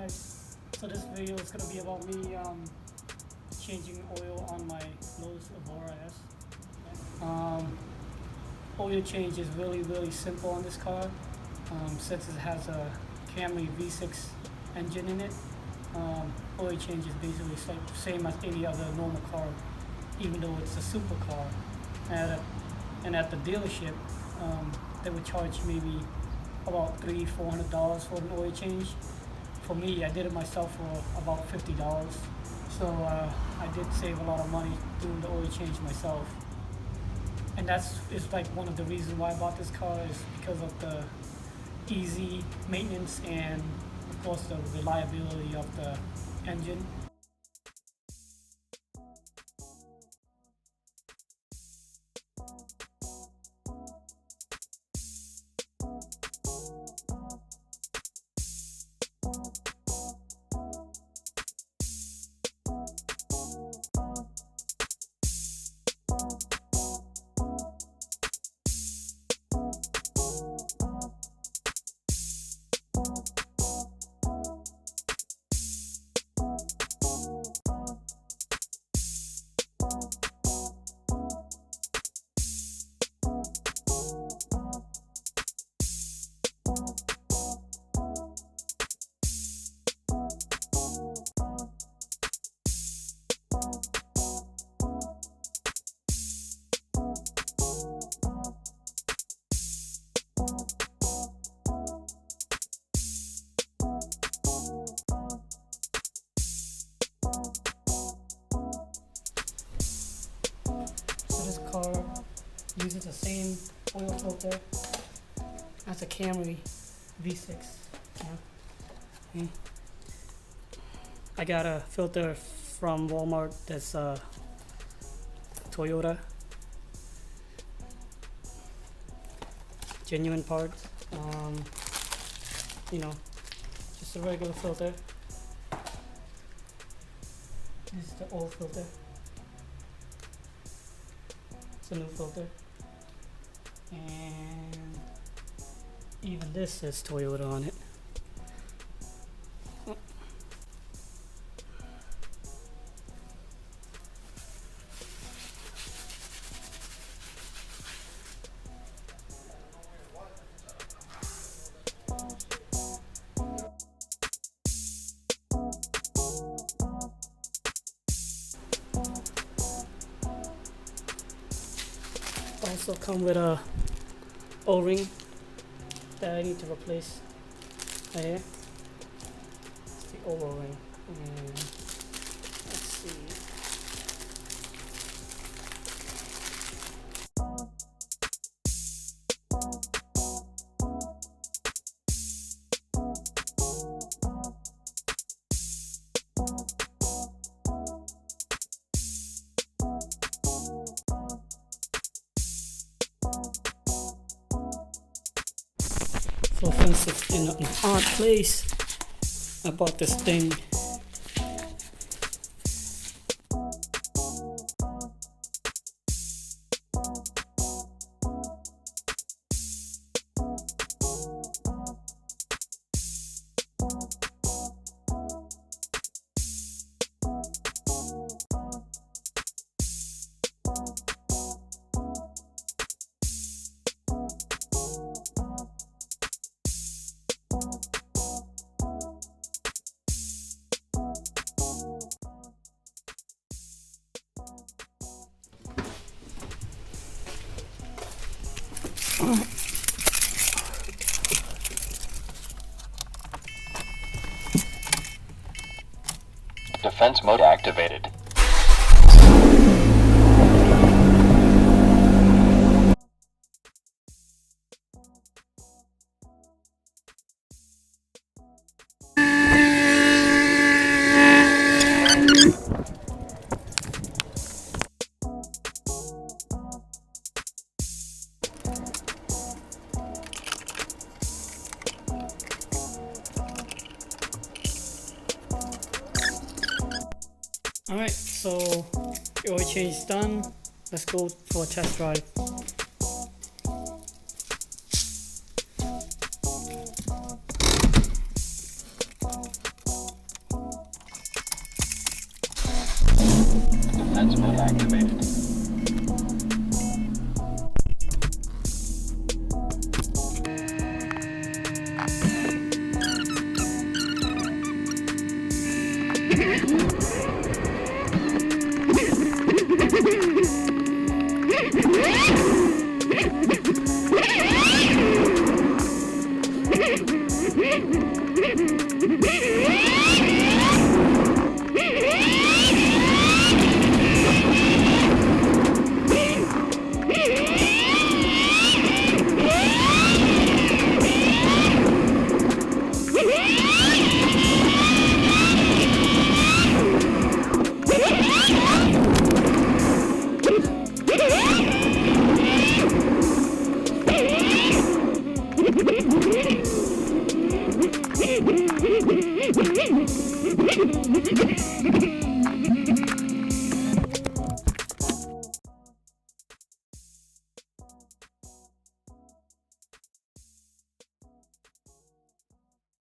guys, so this video is going to be about me changing oil on my Lotus Evora S. Oil change is really simple on this car, since it has a Camry V6 engine in it. Oil change is basically same as any other normal car, even though it's a supercar. And at the dealership, they would charge maybe about $300-400 for an oil change. For me, I did it myself for about $50. So I did save a lot of money doing the oil change myself. And that's like one of the reasons why I bought this car, is because of the easy maintenance and of course the reliability of the engine. This car uses the same oil filter as a Camry V6. Yeah. I got a filter from Walmart that's Toyota, genuine parts. Just a regular filter. This is the old filter. A new filter, and even this says Toyota on it. Also come with a O-ring that I need to replace right here. It's the O-ring. And let's see. So since it's in an odd place, I bought this thing. Defense mode activated. Alright, so the oil change is done. Let's go for a test drive. mode activated.